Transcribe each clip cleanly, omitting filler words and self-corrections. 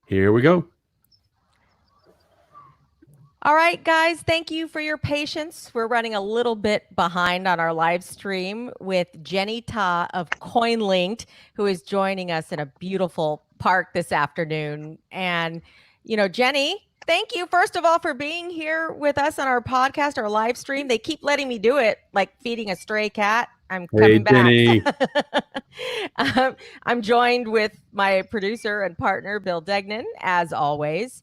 Here we go. All right, guys, thank you for your patience. We're running a little bit behind on our live stream with Jenny Ta of CoinLinked, who is joining us in a beautiful park this afternoon. And, Jenny, thank you, first of all, for being here with us on our podcast, our live stream. They keep letting me do it, like feeding a stray cat. I'm coming back. Jenny. I'm joined with my producer and partner, Bill Degnan, as always.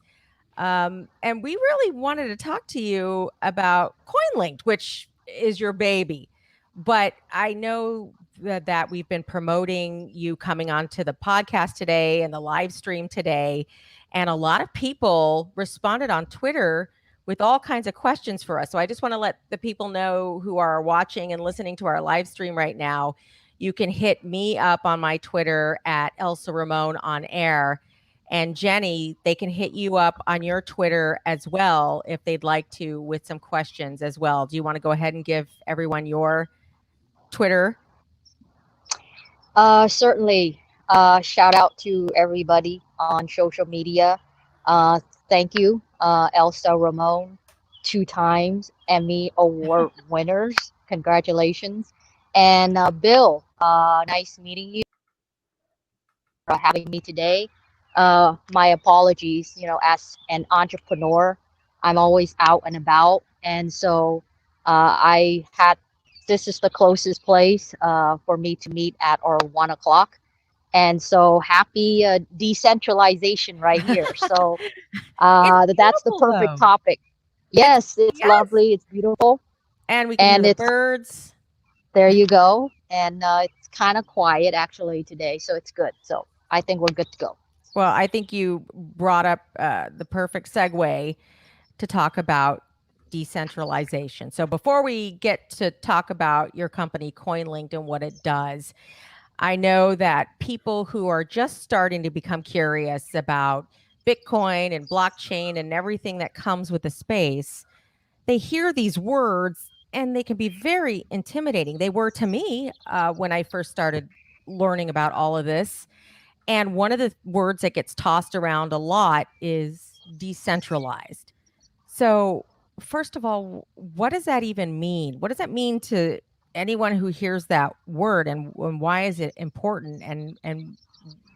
And we really wanted to talk to you about CoinLinked, which is your baby. But I know that we've been promoting you coming onto the podcast today and the live stream today. And a lot of people responded on Twitter with all kinds of questions for us. So I just want to let the people know who are watching and listening to our live stream right now. You can hit me up on my Twitter at Elsa Ramon on air. And Jenny, they can hit you up on your Twitter as well if they'd like to with some questions as well. Do you want to go ahead and give everyone your Twitter? Certainly. Shout out to everybody on social media. Thank you, Elsa Ramon, 2 times Emmy Award winners. Congratulations. And Bill, nice meeting you for having me today. My apologies, as an entrepreneur, I'm always out and about. And so this is the closest place for me to meet at our 1 o'clock. And so happy decentralization right here. So that's the perfect topic. Yes, it's lovely. It's beautiful. And we can hear the birds. There you go. And it's kind of quiet actually today. So it's good. So I think we're good to go. Well, I think you brought up the perfect segue to talk about decentralization. So before we get to talk about your company, CoinLinked, and what it does, I know that people who are just starting to become curious about Bitcoin and blockchain and everything that comes with the space, they hear these words and they can be very intimidating. They were to me when I first started learning about all of this. And one of the words that gets tossed around a lot is decentralized. So, first of all, what does that even mean? What does that mean to anyone who hears that word, and why is it important? And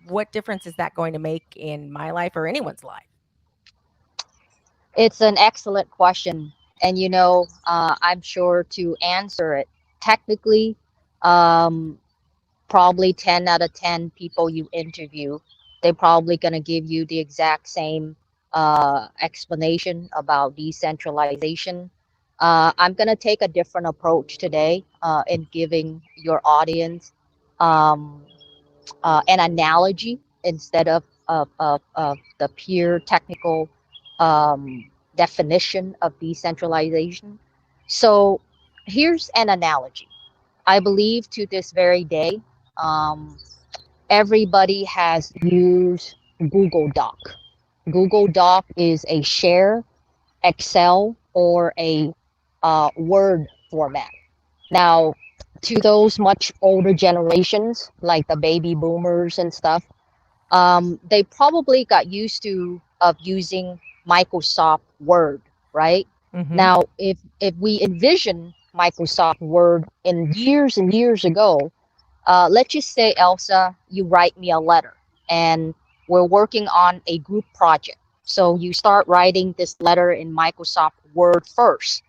what difference is that going to make in my life or anyone's life? It's an excellent question. And, I'm sure to answer it technically, probably 10 out of 10 people you interview, they're probably going to give you the exact same explanation about decentralization. I'm going to take a different approach today in giving your audience an analogy instead of the pure technical definition of decentralization. So here's an analogy. I believe to this very day, everybody has used Google Doc. Google Doc is a share, Excel, or a Word format. Now, to those much older generations, like the baby boomers and stuff, they probably got used to of using Microsoft Word, right? Mm-hmm. Now, if we envision Microsoft Word in years and years ago, let's just say, Elsa, you write me a letter and we're working on a group project. So you start writing this letter in Microsoft Word first.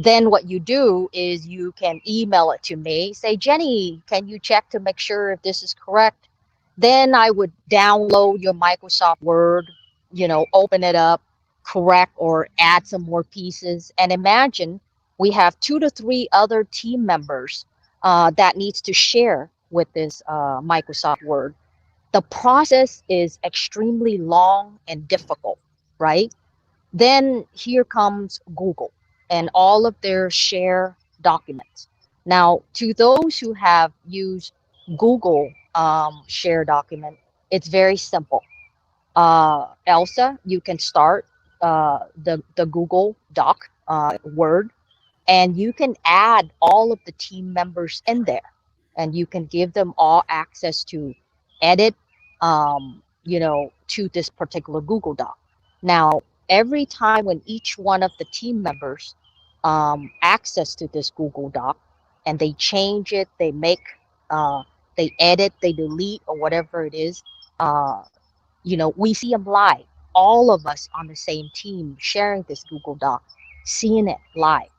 Then what you do is you can email it to me, say, Jenny, can you check to make sure if this is correct? Then I would download your Microsoft Word, open it up, correct or add some more pieces. And imagine we have 2 to 3 other team members that needs to share with this Microsoft Word. The process is extremely long and difficult, right? Then here comes Google and all of their share documents. Now, to those who have used Google share document, it's very simple. Elsa, you can start the Google Doc Word, and you can add all of the team members in there, and you can give them all access to edit, to this particular Google Doc. Now, every time when each one of the team members access to this Google Doc and they change it, they edit, they delete, or whatever it is, we see them live. All of us on the same team sharing this Google Doc, seeing it live.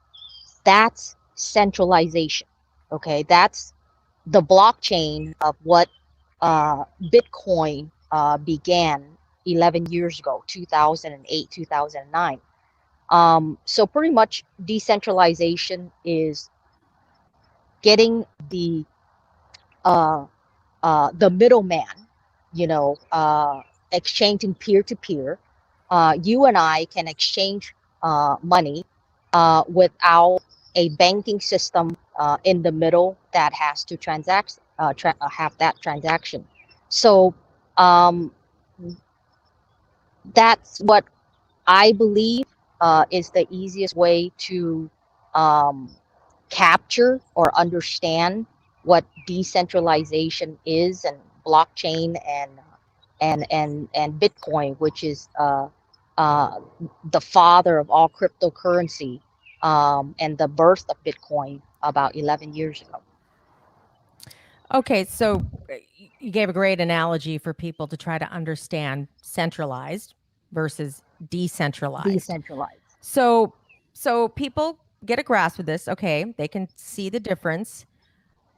That's centralization. Okay, that's the blockchain of what Bitcoin began 11 years ago, 2008, 2009. So pretty much decentralization is getting uh, the middleman, exchanging peer to peer. You and I can exchange money without a banking system in the middle that has to have that transaction. So um, that's what I believe is the easiest way to um, capture or understand what decentralization is, and blockchain, and Bitcoin, which is uh, the father of all cryptocurrency, and the birth of Bitcoin about 11 years ago. Okay, so you gave a great analogy for people to try to understand centralized versus decentralized. Decentralized. So people get a grasp of this. Okay, they can see the difference,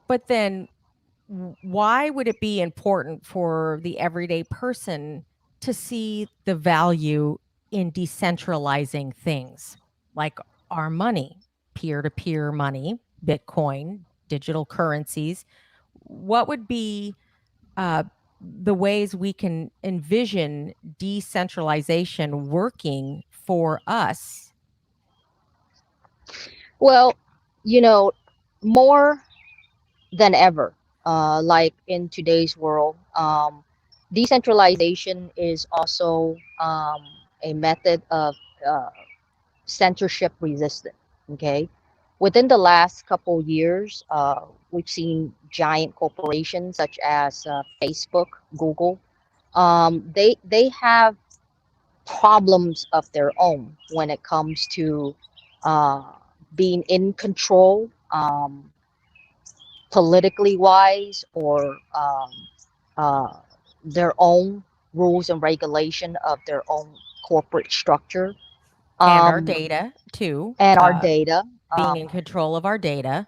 but then why would it be important for the everyday person to see the value in decentralizing things like our money, peer-to-peer money, Bitcoin, digital currencies? What would be the ways we can envision decentralization working for us? Well, more than ever, like in today's world, decentralization is also a method of uh, censorship resistant. Okay, within the last couple years, we've seen giant corporations such as Facebook, Google. They have problems of their own when it comes to uh, being in control, politically wise, or uh, their own rules and regulation of their own corporate structure, And our um, data too, and our data. being in control of our data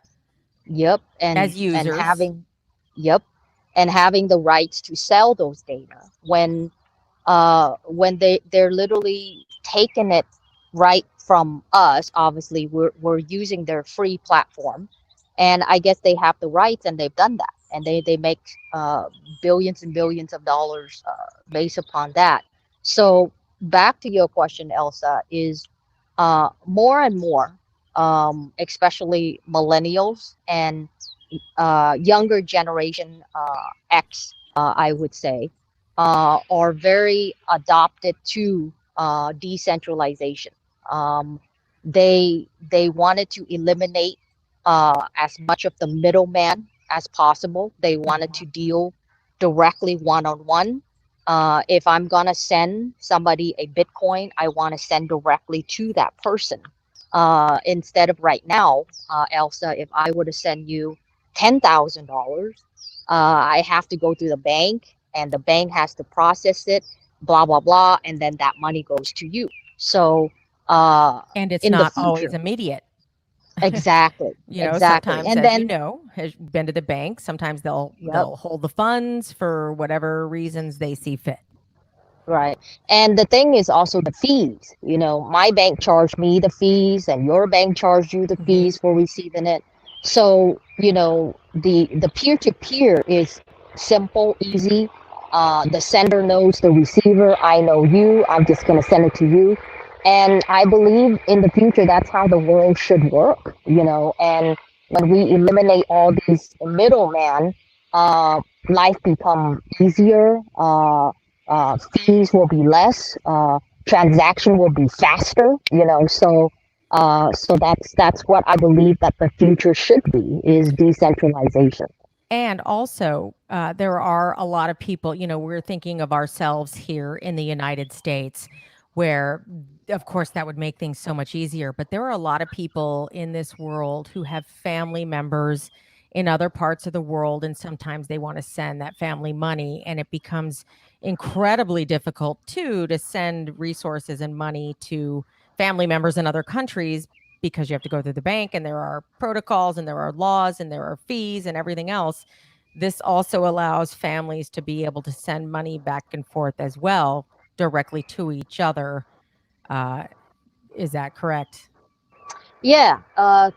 Yep, as and users. yep, and having the rights to sell those data when they're literally taking it right from us. Obviously, we're using their free platform, and I guess they have the rights, and they've done that, and they make billions and billions of dollars based upon that. So back to your question, Elsa, is more and more, especially millennials and younger generation, X, I would say, are very adopted to decentralization. Um, they wanted to eliminate as much of the middleman as possible. They wanted to deal directly one on one. If I'm gonna send somebody a Bitcoin, I want to send directly to that person. Instead of right now, Elsa, if I were to send you $10,000, I have to go to the bank, and the bank has to process it, blah blah blah, and then that money goes to you. So And it's in the not always future, immediate. exactly, exactly, Sometimes, and as you then know, has been to the bank, sometimes yep. they'll hold the funds for whatever reasons they see fit. Right. And the thing is also the fees. My bank charged me the fees, and your bank charged you the fees for receiving it. So, the peer-to-peer is simple, easy. The sender knows the receiver. I know you. I'm just going to send it to you. And I believe in the future that's how the world should work. And when we eliminate all these middlemen, life become easier. Fees will be less, transaction will be faster. So that's what I believe that the future should be, is decentralization. And also, there are a lot of people, we're thinking of ourselves here in the United States, where, of course, that would make things so much easier. But there are a lot of people in this world who have family members in other parts of the world. And sometimes they want to send that family money. And it becomes incredibly difficult, too, to send resources and money to family members in other countries, because you have to go through the bank and there are protocols and there are laws and there are fees and everything else. This also allows families to be able to send money back and forth as well, directly to each other. Is that correct? Yeah,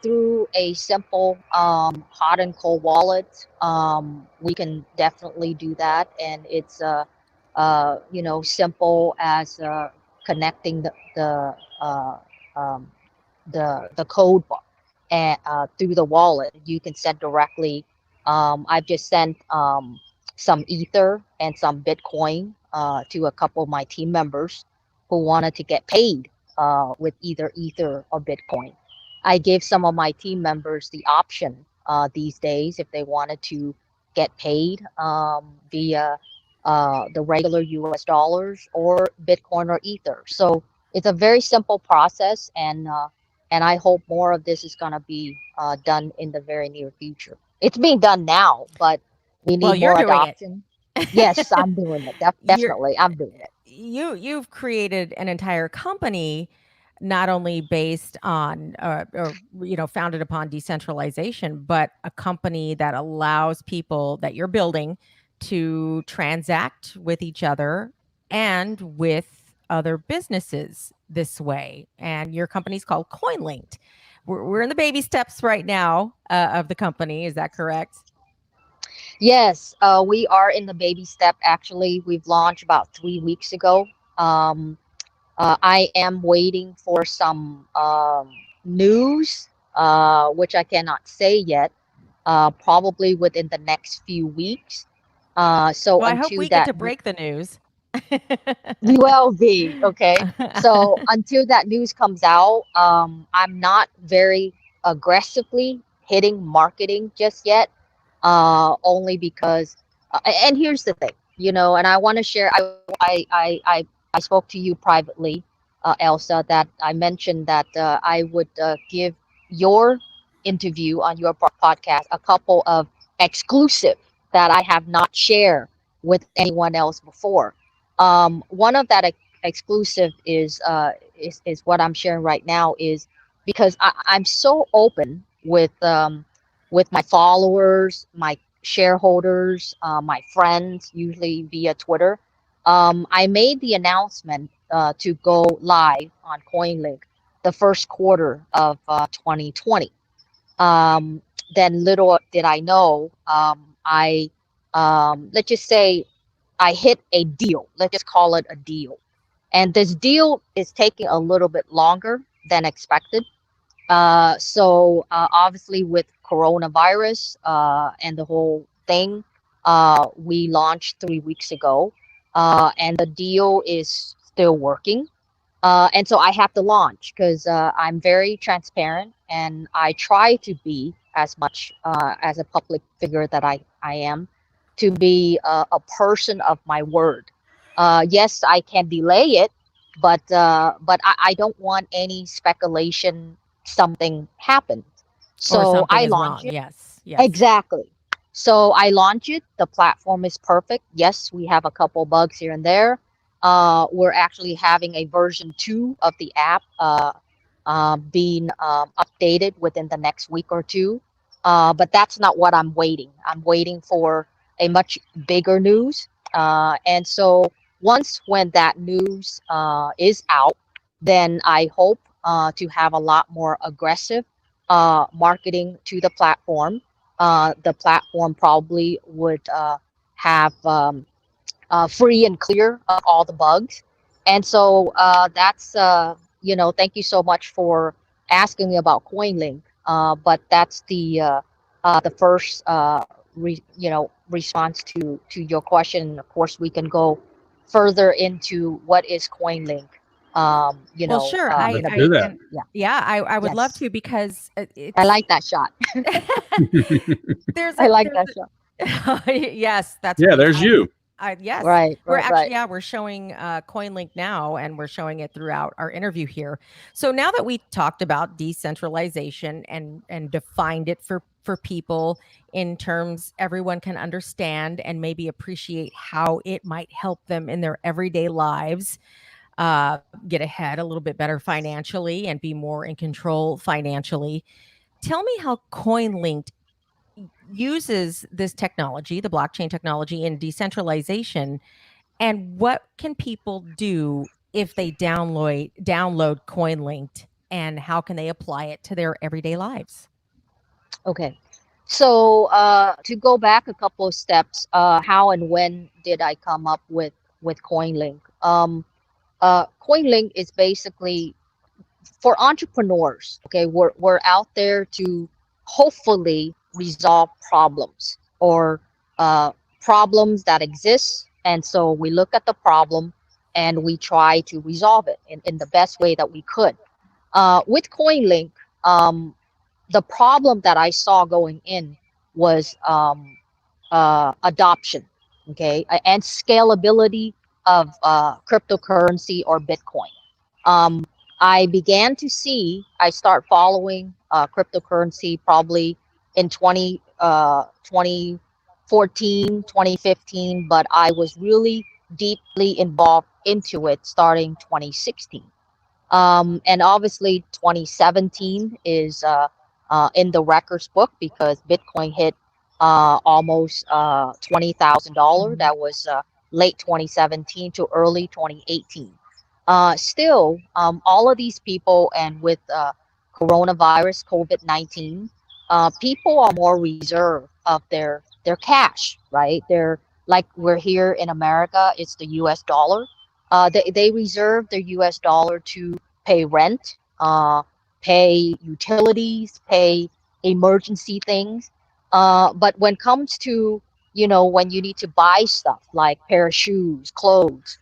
through a simple hot and cold wallet, we can definitely do that, and it's simple as connecting uh, um, the code bar and through the wallet. You can send directly. I've just sent some Ether and some Bitcoin to a couple of my team members who wanted to get paid with either Ether or Bitcoin. I gave some of my team members the option these days if they wanted to get paid via the regular US dollars or Bitcoin or Ether. So it's a very simple process, and I hope more of this is going to be done in the very near future. It's being done now, but we Well, need you're more doing it. adoption. Yes, I'm doing it. you're Definitely, I'm doing it. you've created an entire company, not only based on or founded upon decentralization, but a company that allows people that you're building to transact with each other and with other businesses this way. And your company's called CoinLinked. We're in the baby steps right now of the company. Is that correct? Yes, we are in the baby step. Actually, we've launched about 3 weeks ago. Um, I am waiting for some news, which I cannot say yet. Probably within the next few weeks. So Well, I hope until we get that to break the news. will be okay. So until that news comes out, I'm not very aggressively hitting marketing just yet. Only because, and here's the thing, and I want to share. I spoke to you privately, Elsa, that I mentioned that I would give your interview on your podcast a couple of exclusive that I have not shared with anyone else before. One of that exclusive is what I'm sharing right now, is because I'm so open with my followers, my shareholders, my friends, usually via Twitter. I made the announcement to go live on CoinLink the first quarter of 2020. Um, then little did I know, I let's just say I hit a deal. Let's just call it a deal. And this deal is taking a little bit longer than expected. So obviously with coronavirus and the whole thing, we launched 3 weeks ago, and the deal is still working. And so I have to launch because I'm very transparent and I try to be as much as a public figure that I am, to be a person of my word. Yes, I can delay it, but I don't want any speculation something happened. Or So something I is launch wrong. it. Yes, yes. Exactly. So I launch it. The platform is perfect. Yes, we have a couple bugs here and there. We're actually having a version 2 of the app being updated within the next week or two. But that's not what I'm waiting. I'm waiting for a much bigger news. And so once when that news is out, then I hope to have a lot more aggressive marketing to the platform. The platform probably would have free and clear of all the bugs. And so thank you so much for asking me about CoinLink. But that's the first response to your question. Of course, we can go further into what is CoinLink. Well, sure. In Let's a do I bit. that. and Yeah. yeah, I would love Yes. to, because I it's like that shot. there's I a like there's that shot. Yes, that's Yeah, me. there's you. Yes, Right, we're right, actually, right. yeah, we're showing CoinLink now, and we're showing it throughout our interview here. So now that we talked about decentralization and defined it for people in terms everyone can understand and maybe appreciate how it might help them in their everyday lives, get ahead a little bit better financially and be more in control financially. Tell me how CoinLinked uses this technology, the blockchain technology, in decentralization, and what can people do if they download CoinLinked, and how can they apply it to their everyday lives? Okay. So to go back a couple of steps, how and when did I come up with CoinLink? CoinLink is basically for entrepreneurs. Okay, we're out there to hopefully resolve problems or problems that exist, and so we look at the problem and we try to resolve it in the best way that we could. With CoinLink, um, the problem that I saw going in was adoption, okay, and scalability of cryptocurrency or Bitcoin. Um, I began to see, I start following cryptocurrency probably in 2014, 2015, but I was really deeply involved into it starting 2016. And obviously 2017 is in the records book because Bitcoin hit almost $20,000. Mhm. That was late 2017 to early 2018. Still, all of these people, and with coronavirus, COVID-19, people are more reserved of their cash, right? They're like we're here in America, it's the US dollar. They reserve their US dollar to pay rent, pay utilities, pay emergency things. But when it comes to, when you need to buy stuff like pair of shoes, clothes,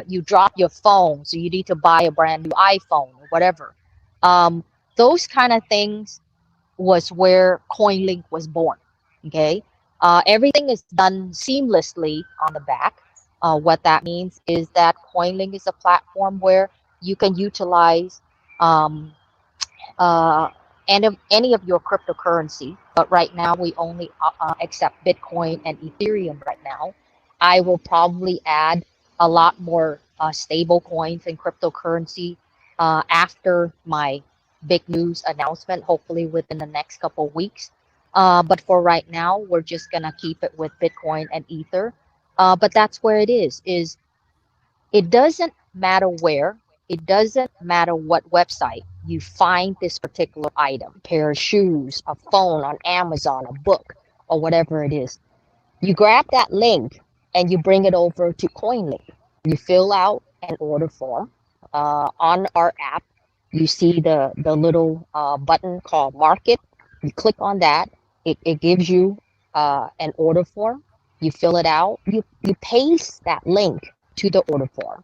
you drop your phone, so you need to buy a brand new iPhone or whatever. Um, those kind of things was where CoinLink was born. Okay, everything is done seamlessly on the back. What that means is that CoinLink is a platform where you can utilize um, uh, any of your cryptocurrency. But right now, we only accept Bitcoin and Ethereum right now. I will probably add a lot more stable coins and cryptocurrency after my big news announcement, hopefully within the next couple of weeks. But for right now, we're just gonna keep it with Bitcoin and Ether. But that's where it is it doesn't matter where, it doesn't matter what website you find this particular item, pair of shoes, a phone on Amazon, a book, or whatever it is. You grab that link and you bring it over to CoinLink. You fill out an order form. On our app, you see the little button called Market. You click on that. It gives you an order form. You fill it out. You paste that link to the order form,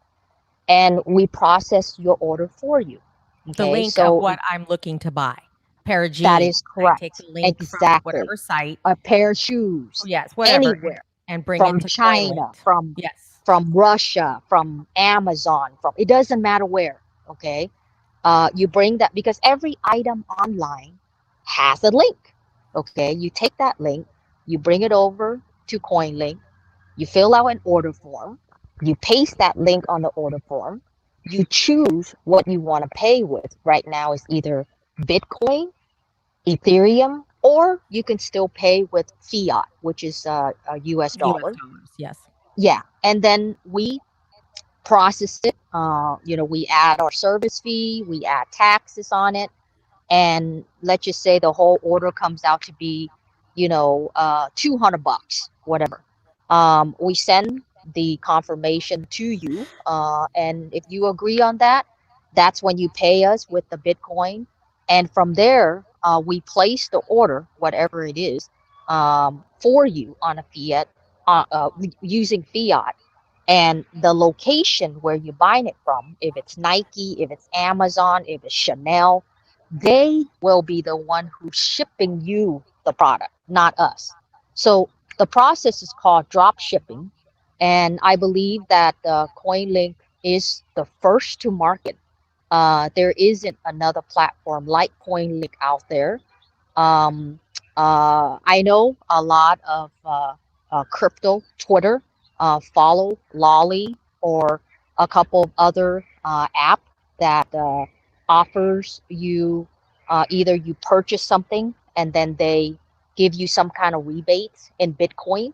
and we process your order for you. The Okay, link of so what I'm looking to buy. Pair of that jeans. is I take correct. the link from Exactly. whatever site. A pair of Oh, shoes, yes, whatever, anywhere, and bring it from to China, CoinLinked. from Yes. from Russia, from Amazon, from it doesn't matter where. Okay, you bring that because every item online has a link. Okay, you take that link, you bring it over to CoinLink, you fill out an order form, you paste that link on the order form, you choose what you want to pay with. Right now is either Bitcoin, Ethereum, or you can still pay with fiat, which is a US US dollar. dollars. Yes. Yeah, and then we process it. We add our service fee, we add taxes on it, and let's just say the whole order comes out to be, $200, whatever. We send the confirmation to you, and if you agree on that, that's when you pay us with the Bitcoin, and from there, we place the order, whatever it is, for you on a fiat, using fiat, and the location where you're buying it from, if it's Nike, if it's Amazon, if it's Chanel, they will be the one who's shipping you the product, not us. So The process is called drop shipping, and I believe that CoinLink is the first to market. There isn't another platform like CoinLink out there. Um, I know a lot of crypto Twitter follow Lolly or a couple of other app that offers you either you purchase something and then they give you some kind of rebates in Bitcoin.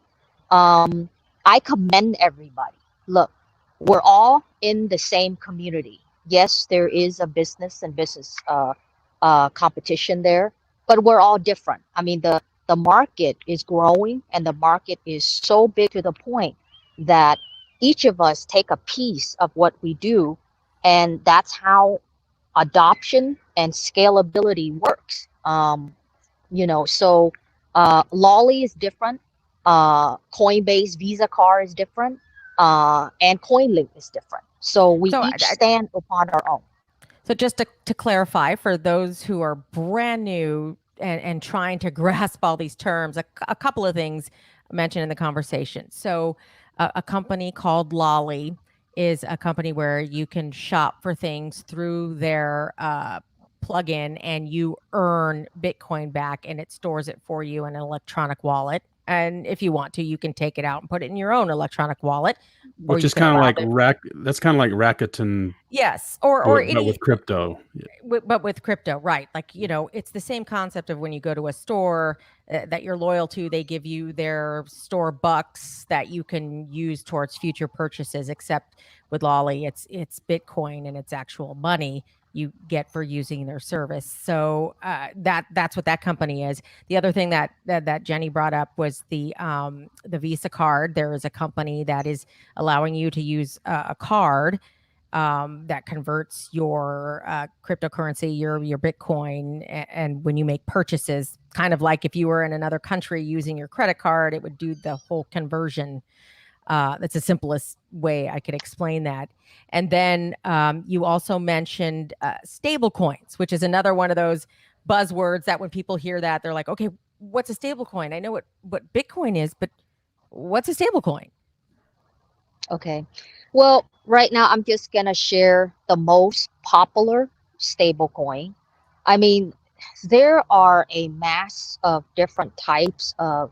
Um, I commend everybody. Look, we're all in the same community. Yes, there is a business and business competition there, but we're all different. I mean, the market is growing and the market is so big to the point that each of us take a piece of what we do, and that's how adoption and scalability works. So Lolly is different, Coinbase Visa card is different, and CoinLink is different. So we So each stand upon our own. So just to clarify, for those who are brand new and trying to grasp all these terms, a couple of things mentioned in the conversation. So a company called Lolly is a company where you can shop for things through their plugin and you earn Bitcoin back and it stores it for you in an electronic wallet. And if you want to, you can take it out and put it in your own electronic wallet. Which is kind of like that's kind of like Rakuten. Yes, or but with crypto. But with crypto, right? Like, it's the same concept of when you go to a store that you're loyal to, they give you their store bucks that you can use towards future purchases. Except with Lolly, it's Bitcoin and it's actual money you get for using their service. So that's what that company is. The other thing that Jenny brought up was the Visa card. There is a company that is allowing you to use a card that converts your cryptocurrency, your Bitcoin, and when you make purchases, kind of like if you were in another country using your credit card, it would do the whole conversion. That's the simplest way I could explain that. And then you also mentioned stable coins, which is another one of those buzzwords that when people hear that, they're like, okay, what's a stable coin? I know what Bitcoin is, but what's a stable coin? Okay. Well, right now I'm just gonna share the most popular stablecoin. I mean, there are a mass of different types of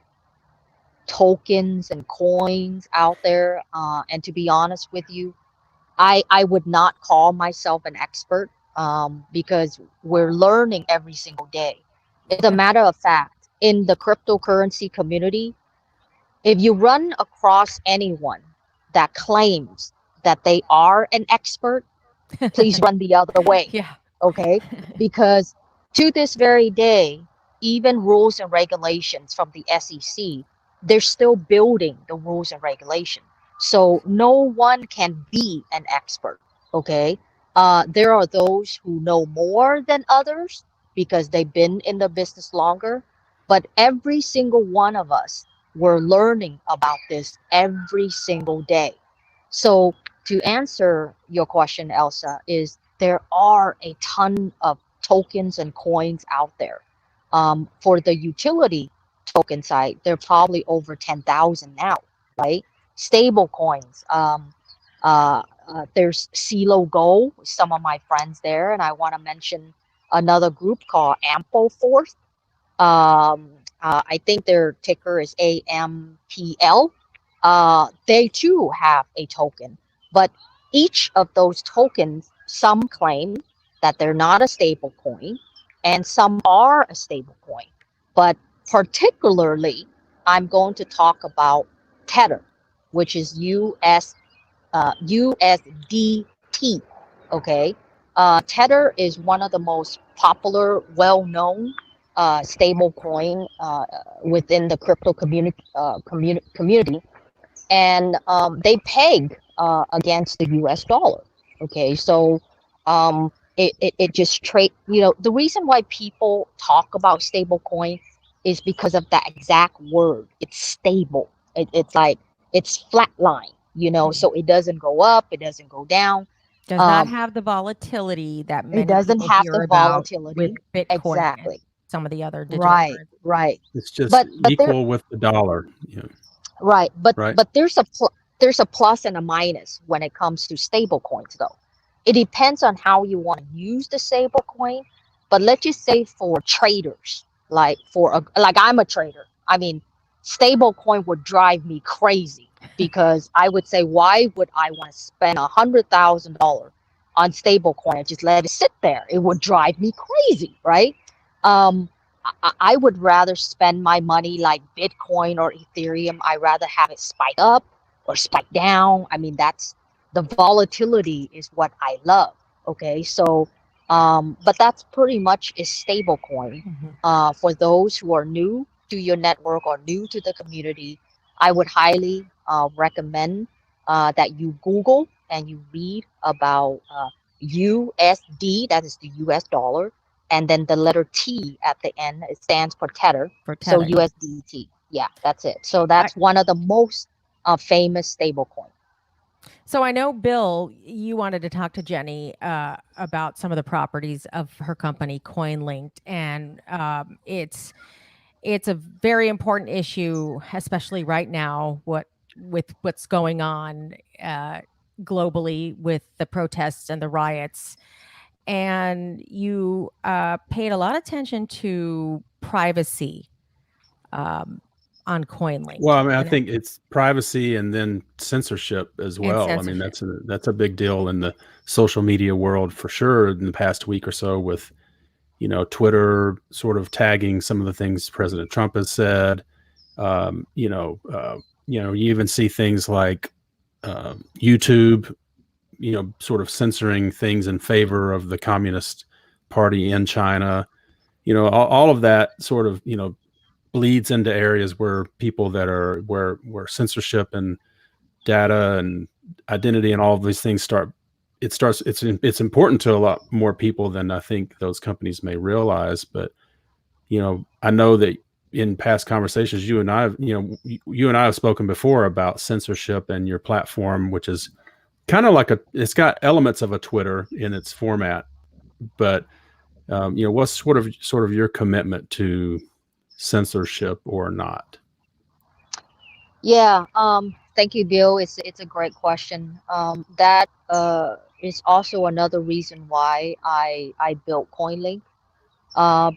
tokens and coins out there. And to be honest with you, I would not call myself an expert because we're learning every single day. As a matter of fact, in the cryptocurrency community, if you run across anyone that claims that they are an expert, please run the other way. Yeah. Okay. Because to this very day, even rules and regulations from the SEC, they're still building the rules and regulation. So no one can be an expert. Okay. There are those who know more than others because they've been in the business longer, but every single one of us, we're learning about this every single day. So to answer your question, Elsa, is there are a ton of tokens and coins out there. For the utility token side, they're probably over 10,000 now, right? Stable coins. There's CeeLo Go, some of my friends there, and I want to mention another group called Ample Force. I think their ticker is AMPL. They too have a token, but each of those tokens, some claim that they're not a stable coin, and some are a stable coin. But particularly, I'm going to talk about Tether, which is USDT. Okay, Tether is one of the most popular, well-known stable coin within the crypto community, and they peg against the US dollar. Okay, so it just trade, the reason why people talk about stable coin is because of that exact word. It's stable. It's like it's flatline, so it doesn't go up, it doesn't go down. Does not have the volatility that many it doesn't people have hear the about volatility with Bitcoin. exactly. some of the other digital Right, currencies. right. It's just But there, equal with the dollar. right, Right. but there's a plus and a minus when it comes to stable coins, though. It depends on how you want to use the stable coin. But let's just say for traders, like like I'm a trader. I mean, stable coin would drive me crazy because I would say, why would I want to spend $100,000 on stable coin and just let it sit there? It would drive me crazy, right? Um, I would rather spend my money like Bitcoin or Ethereum. I rather have it spike up or spike down. I mean, that's the volatility is what I love. Okay, so but that's pretty much a stable coin. For those who are new to your network or new to the community, I would highly recommend that you Google and you read about USD, that is the US dollar, and then the letter T at the end, it stands for Tether. So USDT. Yeah, that's it. So that's one of the most famous stable coins. So I know, Bill, you wanted to talk to Jenny about some of the properties of her company, CoinLinked, and it's a very important issue, especially right now. With what's going on globally with the protests and the riots, and you paid a lot of attention to privacy on CoinLinked. Well, I mean, I think it's privacy and then censorship as well. I mean, that's a big deal in the social media world for sure in the past week or so with, Twitter sort of tagging some of the things President Trump has said. You even see things like YouTube, sort of censoring things in favor of the Communist Party in China. All of that sort of, bleeds into areas where people that are where censorship and data and identity and all of these things it's important to a lot more people than I think those companies may realize. But I know that in past conversations you and I have spoken before about censorship and your platform, which is kind of like it's got elements of a Twitter in its format, but what's sort of your commitment to censorship or not? Yeah, thank you, Bill. It's a great question. That is also another reason why I built CoinLink.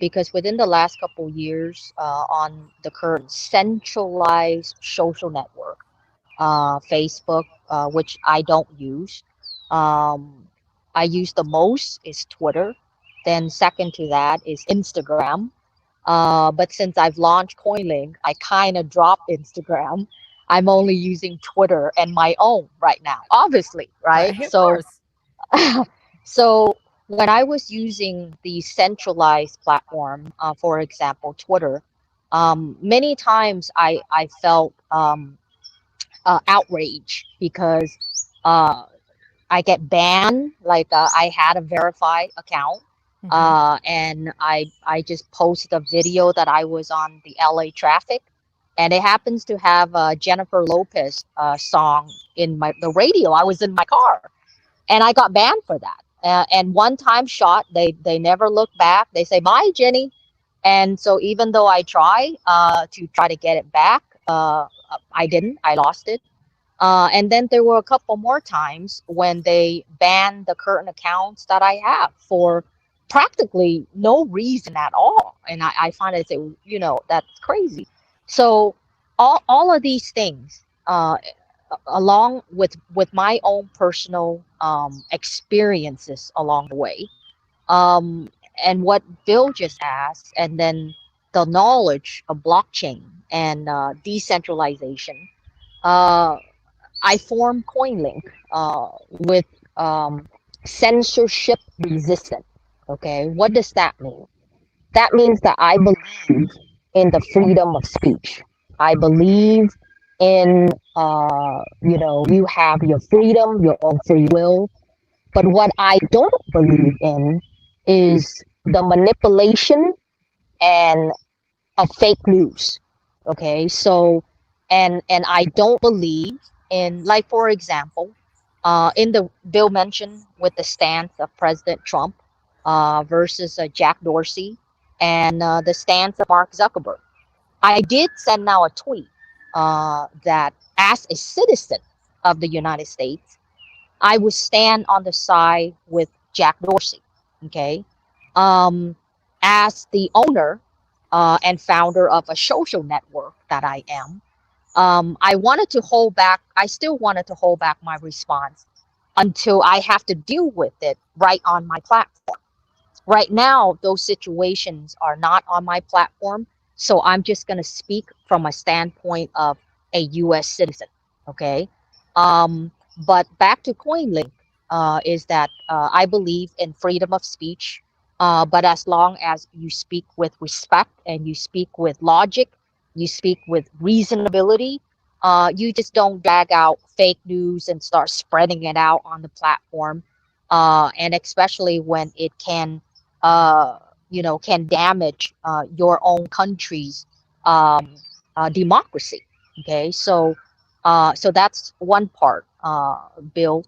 Because within the last couple years, on the current centralized social network, Facebook, which I don't use, I use the most is Twitter. Then second to that is Instagram. But since I've launched CoinLink, I kind of dropped Instagram. I'm only using Twitter and my own right now, obviously, right? Of course. So when I was using the centralized platform, for example, Twitter, many times I felt outrage because I get banned. Like I had a verified account. And I just posted a video that I was on the LA traffic, and it happens to have a Jennifer Lopez song in the radio. I was in my car, and I got banned for that. And one time shot, they never look back. They say, "Bye, Jenny." And so even though I try to get it back, I didn't. I lost it. And then there were a couple more times when they banned the current accounts that I have for practically no reason at all. And I find it, that's crazy. So all of these things, along with my own personal experiences along the way, and what Bill just asked, and then the knowledge of blockchain and decentralization, I formed CoinLink with censorship resistant. Okay, what does that mean? That means that I believe in the freedom of speech. I believe in, you have your freedom, your own free will. But what I don't believe in is the manipulation and of fake news. Okay, so and I don't believe in, like, for example, in the Bill mentioned with the stance of President Trump versus Jack Dorsey and the stance of Mark Zuckerberg. I did send now a tweet that as a citizen of the United States, I would stand on the side with Jack Dorsey. Okay. As the owner and founder of a social network that I am, I wanted to hold back. I still wanted to hold back my response until I have to deal with it right on my platform. Right now, those situations are not on my platform. So I'm just going to speak from a standpoint of a US citizen. Okay. Um, but back to CoinLink, is that I believe in freedom of speech. But as long as you speak with respect and you speak with logic, you speak with reasonability, you just don't drag out fake news and start spreading it out on the platform. And especially when it can uh, can damage your own country's democracy. Okay, so that's one part, Bill.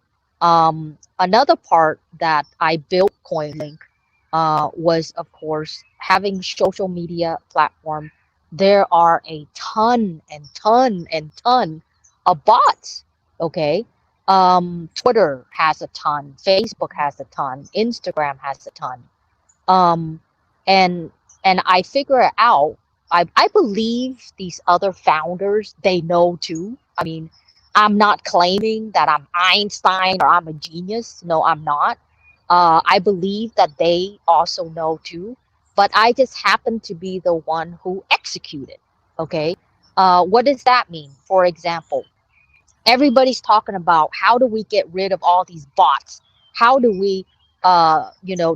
Another part that I built CoinLink was, of course, having social media platform. There are a ton and ton and ton of bots. Okay, Twitter has a ton, Facebook has a ton, Instagram has a ton, um, and I figure it out. I believe these other founders, they know too. I mean, I'm not claiming that I'm Einstein or I'm a genius. No, I'm not. I believe that they also know too, but I just happen to be the one who executed. Okay. What does that mean? For example, everybody's talking about how do we get rid of all these bots? How do we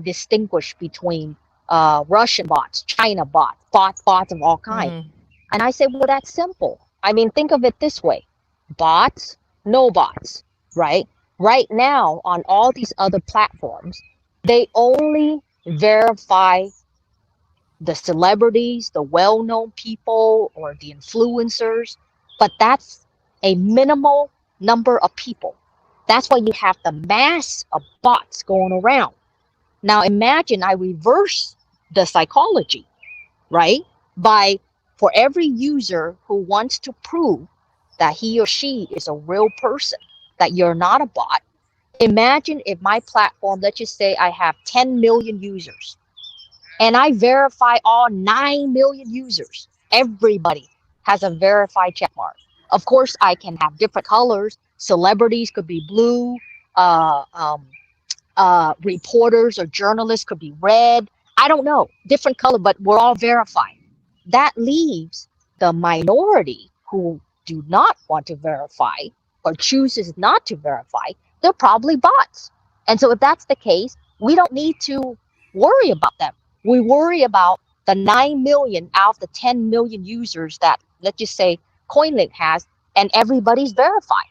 distinguish between Russian bots, China bots, bots of all kinds? Mhm. And I say, well, that's simple. I mean, think of it this way: bots, no bots, right? Right now on all these other platforms, they only verify the celebrities, the well-known people, or the influencers, but that's a minimal number of people. That's why you have the mass of bots going around. Now imagine I reverse the psychology, right? By For every user who wants to prove that he or she is a real person, that you're not a bot, imagine if my platform, let's just say I have 10 million users, and I verify all 9 million users. Everybody has a verified check mark. Of course, I can have different colors. Celebrities could be blue. Uh, um, Reporters or journalists could be red. I don't know, different color, but we're all verified. That leaves the minority who do not want to verify or chooses not to verify. They're probably bots. And so if that's the case, we don't need to worry about them. We worry about the 9 million out of the 10 million users that, let's just say, CoinLink has, and everybody's verified.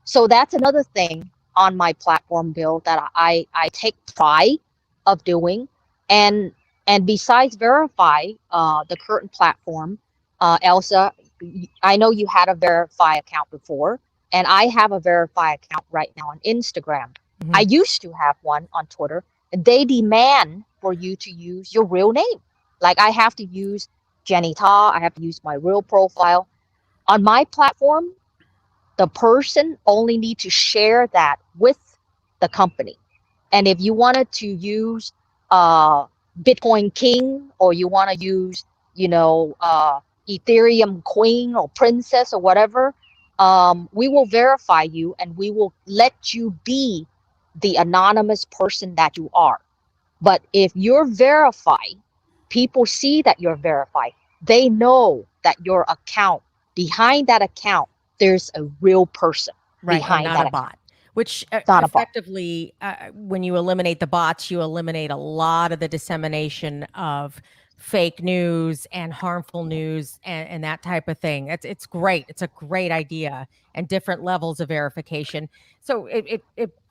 So that's another thing on my platform, Bill, that I take pride of doing. And besides verify, the current platform, Elsa, I know you had a verify account before, and I have a verify account right now on Instagram. I used to have one on Twitter. They demand for you to use your real name. Like I have to use Jenny Ta, I have to use my real profile. On my platform, the person only need to share that with the company. And if you wanted to use Bitcoin King, or you want to use, Ethereum Queen or Princess or whatever, we will verify you and we will let you be the anonymous person that you are. But if you're verified, people see that you're verified. They know that your account, behind that account, there's a real person Right, and behind not that a account. bot, which Not a bot. effectively, when you eliminate the bots, you eliminate a lot of the dissemination of fake news and harmful news and that type of thing. It's great. It's a great idea, and different levels of verification. So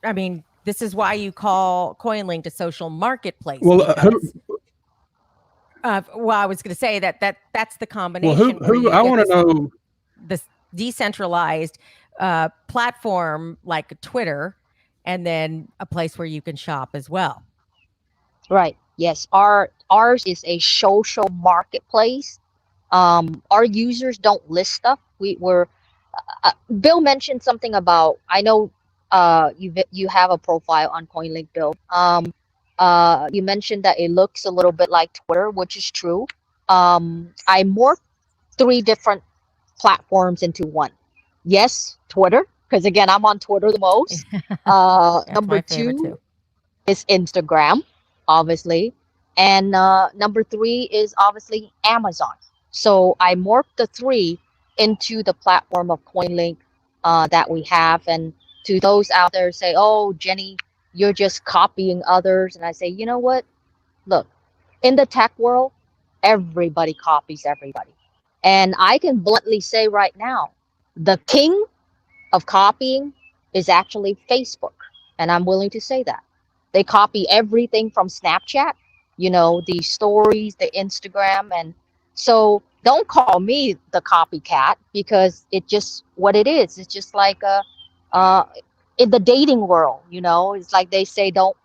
I mean, this is why you call CoinLinked a social marketplace, Well, because well, I was going to say that's the combination where you I get want to know. this decentralized platform like Twitter, and then a place where you can shop as well. Right. Yes, ours is a social marketplace. Our users don't list stuff. Bill mentioned something about, I know you have a profile on CoinLink, Bill. You mentioned that it looks a little bit like Twitter, which is true. I morphed three different platforms into one. Yes, Twitter, because again, I'm on Twitter the most. That's Number my favorite two too. is Instagram, obviously. And number three is obviously Amazon. So I morphed the three into the platform of CoinLink that we have. And to those out there say, oh, Jenny, you're just copying others. And I say, you know what? Look, in the tech world, everybody copies everybody. And I can bluntly say right now, the king of copying is actually Facebook. And I'm willing to say that. They copy everything from Snapchat, the stories, the Instagram. And so don't call me the copycat, because it just what it is. It's just like uh, in the dating world, it's like they say, don't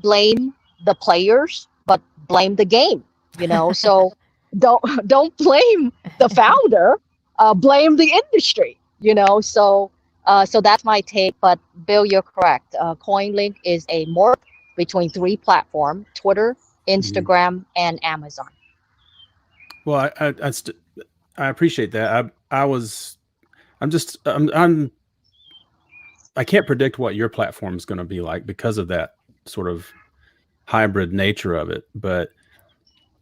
blame the players, but blame the game, So don't blame the founder, blame the industry, so that's my take. But Bill, you're correct. CoinLink is a morph between three platforms: Twitter, Mhm. Instagram, and Amazon. Well, I appreciate that. I'm just I can't predict what your platform is going to be like because of that sort of hybrid nature of it. But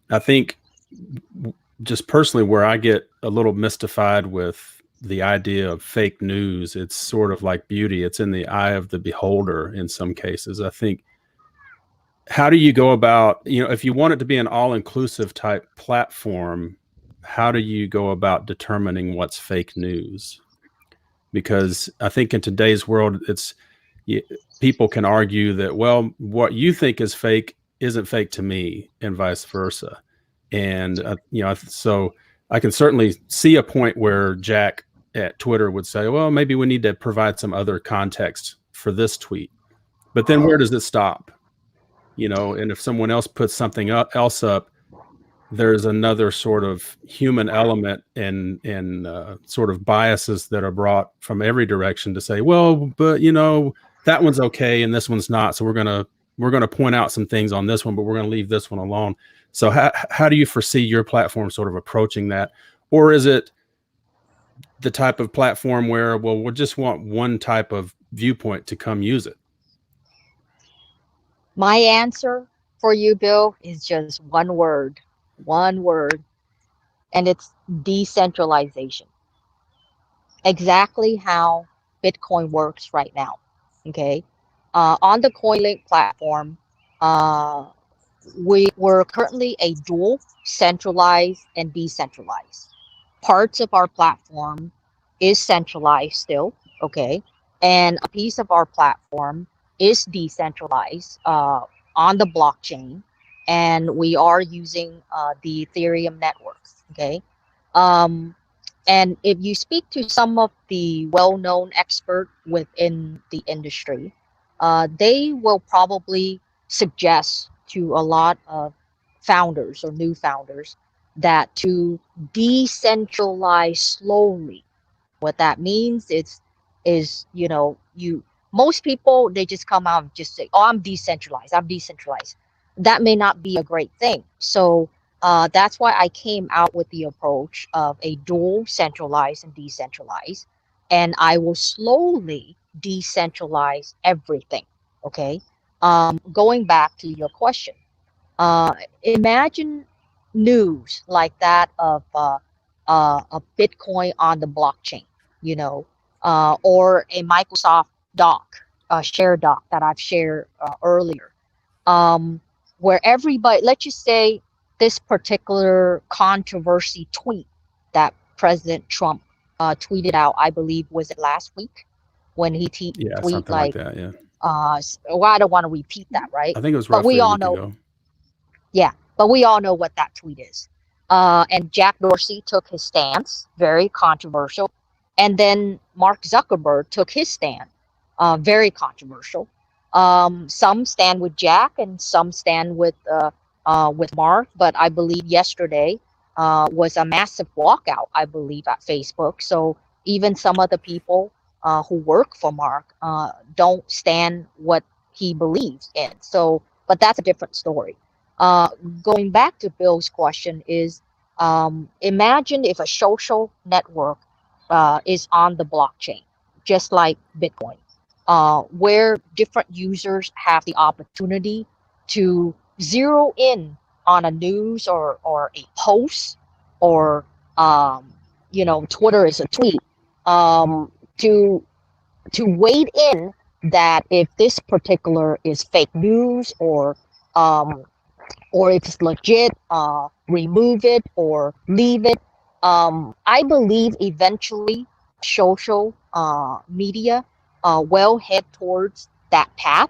I think just personally, where I get a little mystified with the idea of fake news, it's sort of like beauty. It's in the eye of the beholder in some cases. I think, how do you go about, if you want it to be an all-inclusive type platform, how do you go about determining what's fake news? Because I think in today's world, people can argue that, well, what you think is fake isn't fake to me, and vice versa. And so I can certainly see a point where Jack at Twitter would say, well, maybe we need to provide some other context for this tweet. But then where does it stop? And if someone else puts something else up, there's another sort of human element and sort of biases that are brought from every direction to say, well, but that one's okay and this one's not, so we're gonna point out some things on this one, but we're gonna leave this one alone. So how do you foresee your platform sort of approaching that? Or is it the type of platform where, well, we'll just want one type of viewpoint to come use it? My answer for you, Bill, is just one word, and it's decentralization. Exactly how Bitcoin works right now. Okay. On the CoinLink platform, uh, we're currently a dual, centralized and decentralized. Parts of our platform is centralized still, okay, and a piece of our platform is decentralized on the blockchain, and we are using the Ethereum network, okay. Um, and if you speak to some of the well-known expert within the industry, they will probably suggest to a lot of founders or new founders that to decentralize slowly. What that means is you most people, they just come out and just say, oh, I'm decentralized. That may not be a great thing. So that's why I came out with the approach of a dual, centralized and decentralized, and I will slowly decentralize everything. Okay. Going back to your question, imagine news like that of a Bitcoin on the blockchain, or a Microsoft doc, a share doc that I've shared earlier, um, where everybody, let's just say this particular controversy tweet that President Trump tweeted out, I believe, was it last week, when he Yeah, tweet something like like, that. Yeah, well, I don't want to repeat that, right? I think it was But roughly we a all week know, ago. yeah, but we all know what that tweet is. And Jack Dorsey took his stance, very controversial. And then Mark Zuckerberg took his stand, very controversial. Some stand with Jack and some stand with Mark. But I believe yesterday was a massive walkout, I believe, at Facebook. So even some of the people who work for Mark don't stand what he believes in. So, but that's a different story. Going back to Bill's question is, imagine if a social network is on the blockchain, just like Bitcoin, where different users have the opportunity to zero in on a news or a post, or Twitter is a tweet, to wade in that if this particular is fake news, or if it's legit, remove it or leave it. I believe eventually social media will head towards that path.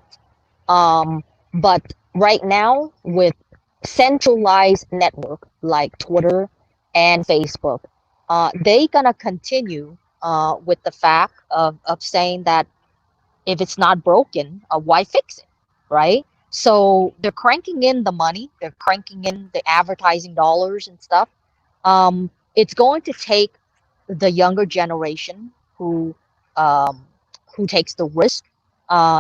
But right now, with centralized network like Twitter and Facebook, they gonna continue with the fact of saying that if it's not broken, why fix it, right? So they're cranking in the money, they're cranking in the advertising dollars and stuff. It's going to take the younger generation um, who takes the risk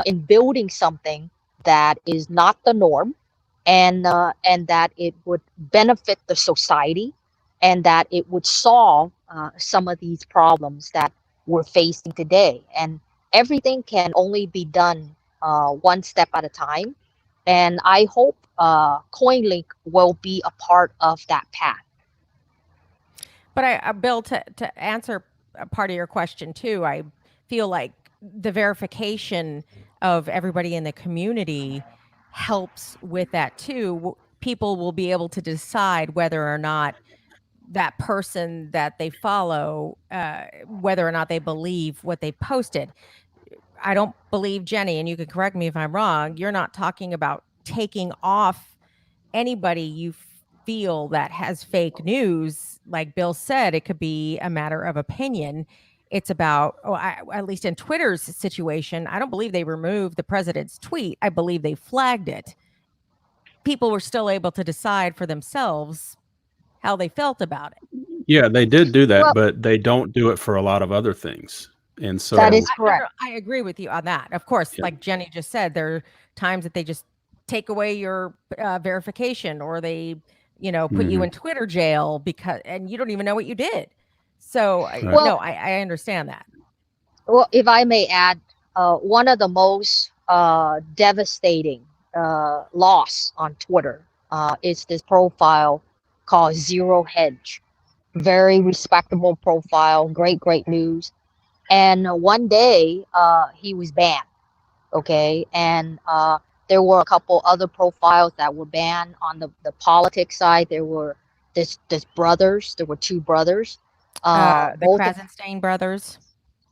in building something that is not the norm, and that it would benefit the society, and that it would solve some of these problems that we're facing today. And everything can only be done one step at a time. And I hope CoinLink will be a part of that path. But Bill, to answer a part of your question too, I feel like the verification of everybody in the community helps with that too. People will be able to decide whether or not that person that they follow, whether or not they believe what they posted. I don't believe, Jenny, and you can correct me if I'm wrong, you're not talking about taking off anybody you feel that has fake news. Like Bill said, it could be a matter of opinion. It's about, at least in Twitter's situation, I don't believe they removed the president's tweet. I believe they flagged it. People were still able to decide for themselves how they felt about it. Yeah, they did do that, Well, but they don't do it for a lot of other things. And so that is correct. I agree with you on that. Of course, Yeah. like Jenny just said, there are times that they just take away your verification, or they, put you in Twitter jail and you don't even know what you did. So, Well, no, I understand that. Well, if I may add, one of the most devastating loss on Twitter is this profile called Zero Hedge. Very respectable profile, great news. And one day he was banned. Okay, and there were a couple other profiles that were banned on the politics side. There were this brothers. There were two brothers. The Both Krasenstein brothers.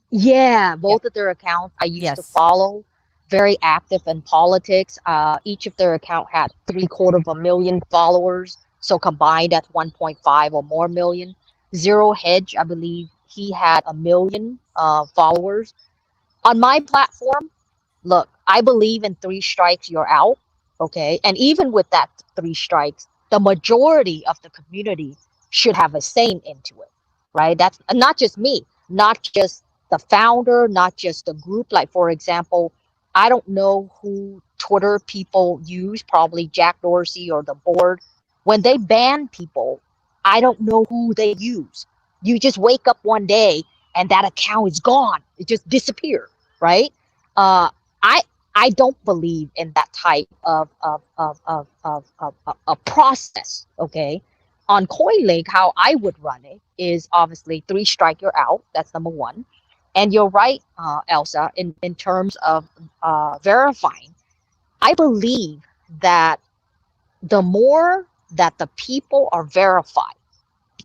Yeah, both of their accounts I used to follow. Very active in politics. Each of their account had 750,000 followers, so combined that's 1.5 or more million. Zero Hedge, I believe he had 1 million followers. On my platform, look, I believe in 3 strikes, you're out. Okay, and even with that 3 strikes, the majority of the community should have a say into it, right? That's not just me, not just the founder, not just the group. Like, for example, I don't know who Twitter people use, probably Jack Dorsey or the board. When they ban people, I don't know who they use. You just wake up one day and that account is gone. It just disappeared, right? Uh, I I don't believe in that type of a process. Okay, on CoinLink, how I would run it is obviously 3 strike, you're out. That's number one. And you're right, Elsa, in terms of verifying. I believe that the more that the people are verified,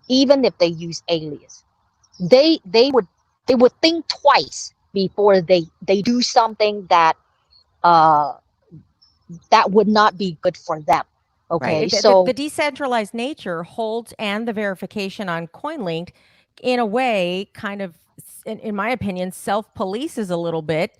even if they use alias, they would think twice before they do something that that would not be good for them. Okay, right. so the decentralized nature holds, and the verification on CoinLinked, in a way, kind of, in my opinion, self-polices a little bit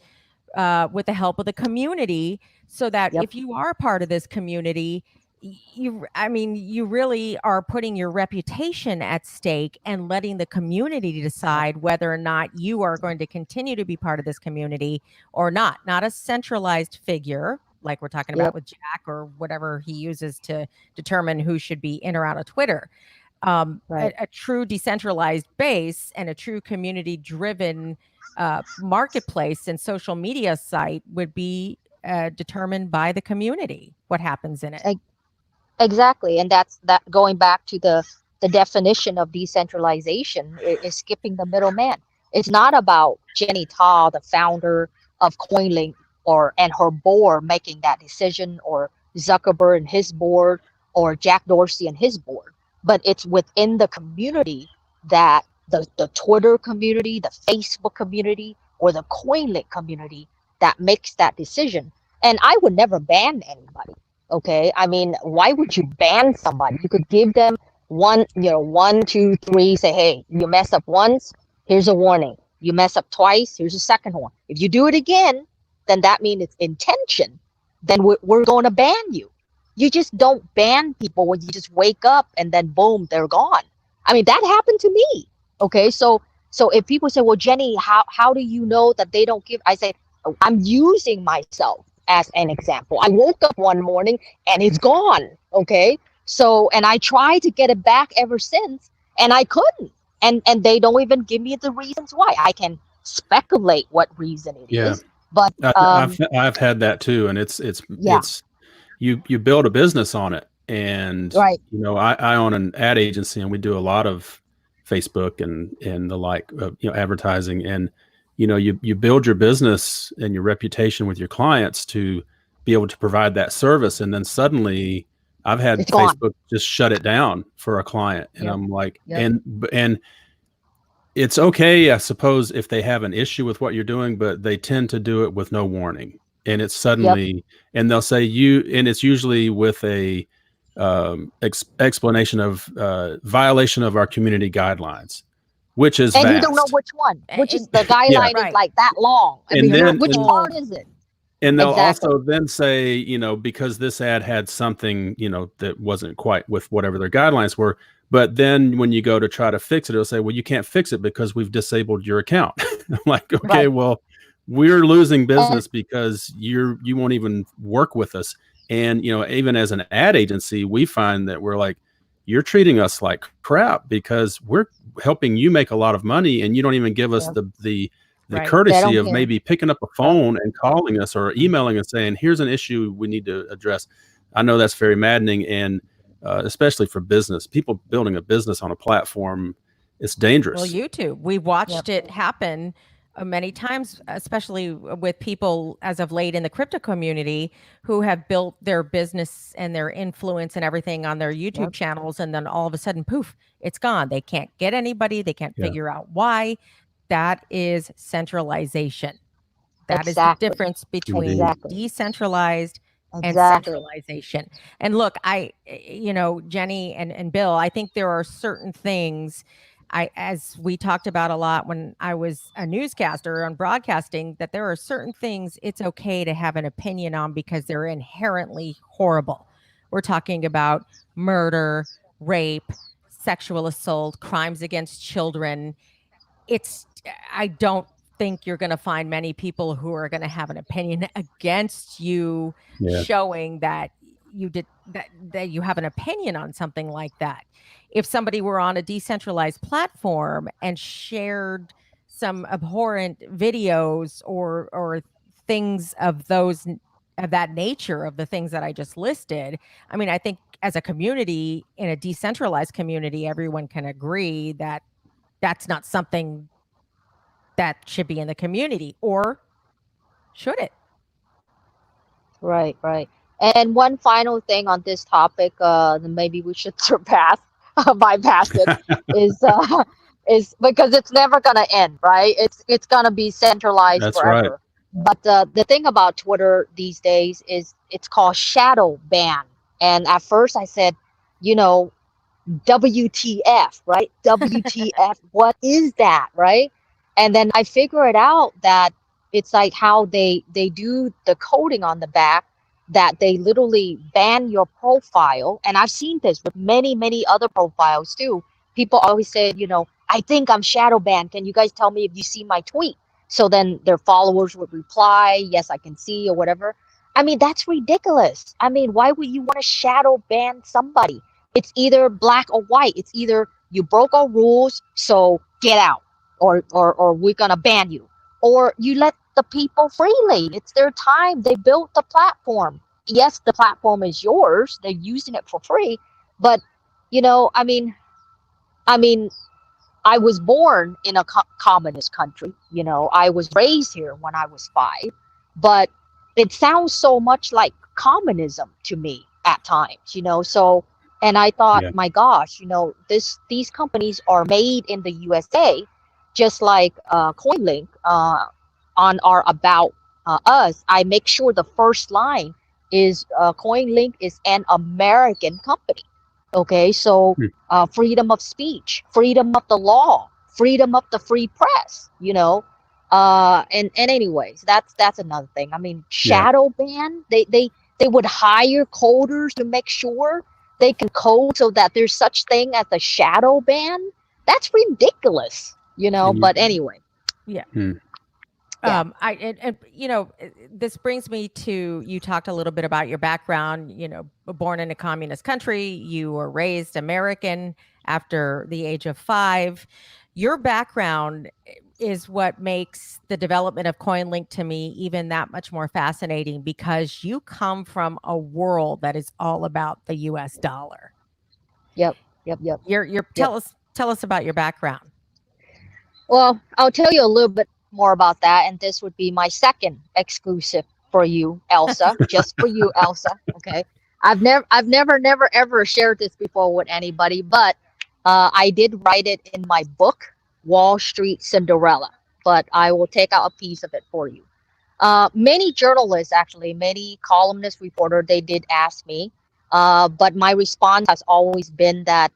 with the help of the community, so that Yep. if you are part of this community, you really are putting your reputation at stake and letting the community decide whether or not you are going to continue to be part of this community or not. Not a centralized figure like we're talking about Yep. with Jack or whatever he uses to determine who should be in or out of Twitter. Right. A true decentralized base and a true community driven marketplace and social media site would be determined by the community, what happens in it. Exactly, and that's that. Going back to the definition of decentralization is skipping the middleman. It's not about Jenny Ta, the founder of CoinLink, and her board making that decision, or Zuckerberg and his board, or Jack Dorsey and his board, but it's within the community, that the Twitter community, the Facebook community, or the CoinLink community, that makes that decision. And I would never ban anybody. Okay, I mean, why would you ban somebody? You could give them one, 1, 2, 3, say, hey, you mess up once, here's a warning. You mess up twice, here's a second one. If you do it again, then that means it's intention. Then we're going to ban you. You just don't ban people when you just wake up and then boom, they're gone. I mean, that happened to me. Okay, so if people say, well, Jenny, how do you know that they don't give? I say, I'm using myself as an example. I woke up one morning and it's gone. Okay. So, and I tried to get it back ever since, and I couldn't. And they don't even give me the reasons why. I can speculate what reason it is, but I've had that too, and it's yeah, you build a business on it, and right, I own an ad agency, and we do a lot of Facebook and the like, advertising, and you build your business and your reputation with your clients to be able to provide that service, and then suddenly I've had it's gone. Facebook just shut it down for a client, and Yep. I'm like, Yep. and it's okay, I suppose, if they have an issue with what you're doing, but they tend to do it with no warning, and it's suddenly, and they'll say and it's usually with a explanation of violation of our community guidelines, which is And vast. you don't know which one, which is the Yeah. guideline is like that long. I And mean, then- which and- part is it? And they'll Exactly. also then say, because this ad had something, that wasn't quite with whatever their guidelines were. But then when you go to try to fix it, it'll say, well, you can't fix it because we've disabled your account. I'm like, okay, Right. well, we're losing business because you won't even work with us. And, even as an ad agency, we find that we're like, you're treating us like crap because we're helping you make a lot of money, and you don't even give us Yep. the Right. courtesy They of don't care. maybe picking up a phone and calling us or emailing us saying, here's an issue we need to address. I know that's very maddening. And especially for business, people building a business on a platform, it's dangerous. Well, YouTube, we've watched it happen many times, especially with people as of late in the crypto community who have built their business and their influence and everything on their YouTube Yep. channels. And then all of a sudden, poof, it's gone. They can't get anybody. They can't Yeah. figure out why. That is centralization. That is Exactly. the difference between Exactly. decentralized and Exactly. centralization. And look, Jenny and Bill, I think there are certain things, as we talked about a lot when I was a newscaster on broadcasting, that there are certain things it's okay to have an opinion on because they're inherently horrible. We're talking about murder, rape, sexual assault, crimes against children. I don't think you're going to find many people who are going to have an opinion against you, showing that you did that you have an opinion on something like that. If somebody were on a decentralized platform and shared some abhorrent videos or things of that nature, of the things that I just listed, I mean, I think as a community, in a decentralized community, everyone can agree that that's not something that should be in the community, or should it? Right, right. And one final thing on this topic, then maybe we should bypass it, is because it's never gonna end, right? It's gonna be centralized That's right. forever. But the thing about Twitter these days is it's called shadow ban. And at first I said, WTF, right? WTF, what is that, right? And then I figured out that it's like how they do the coding on the back, that they literally ban your profile. And I've seen this with many other profiles too. People always say, I think I'm shadow banned. Can you guys tell me if you see my tweet? So then their followers would reply, yes, I can see, or whatever. I mean, that's ridiculous. I mean, why would you want to shadow ban somebody? It's either black or white. It's either you broke our rules, so get out, or we're gonna ban you, or you let the people freely. It's their time. They built the platform. Yes, the platform is yours. They're using it for free, but I mean, I was born in a communist country. I was raised here when I was 5, but it sounds so much like communism to me at times. So, and I thought, Yeah. my gosh, these companies are made in the USA, just like CoinLink. On our about us, I make sure the first line is CoinLink is an American company. Okay, so Hmm. freedom of speech, freedom of the law, freedom of the free press, and anyways, that's another thing. I mean, Yeah. shadow ban, they would hire coders to make sure they can code so that there's such thing as a shadow ban. That's ridiculous, And but anyway. Yeah. Hmm. Yeah. This brings me to, you talked a little bit about your background, born in a communist country, you were raised American after the age of 5. Your background is what makes the development of CoinLink to me even that much more fascinating, because you come from a world that is all about the US dollar. Yep. Tell us about your background. Well, I'll tell you a little bit more about that, and this would be my second exclusive for you, Elsa, just for you, Elsa. Okay, I've never ever shared this before with anybody, but I did write it in my book, Wall Street Cinderella. But I will take out a piece of it for you. Many journalists, actually, many columnists, reporter, they did ask me, but my response has always been that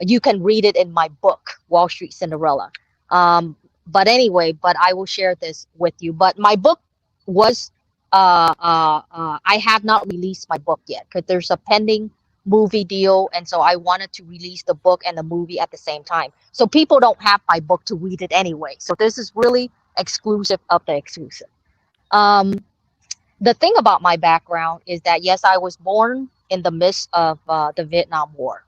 you can read it in my book, Wall Street Cinderella. Um, but anyway, but I will share this with you. But my book was, I have not released my book yet because there's a pending movie deal. And so I wanted to release the book and the movie at the same time. So people don't have my book to read it anyway. So this is really exclusive of the exclusive. Um, the thing about my background is that, yes, I was born in the midst of the Vietnam War.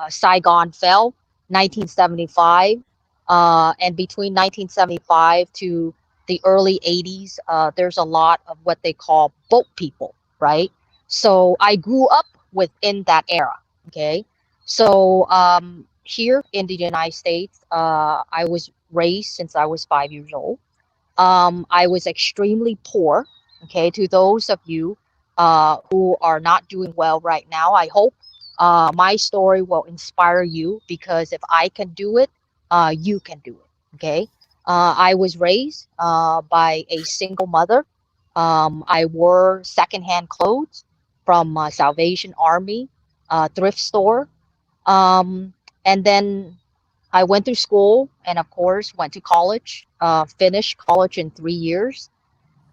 Saigon fell 1975, and between 1975 to the early 80s, there's a lot of what they call boat people, right? So I grew up within that era. Okay, so here in the United States, I was raised since I was 5 years old. I was extremely poor. Okay, to those of you who are not doing well right now, I hope my story will inspire you, because if I can do it, you can do it. Okay, I was raised by a single mother. I wore secondhand clothes from Salvation Army thrift store, and then I went through school, and of course went to college, finished college in 3 years.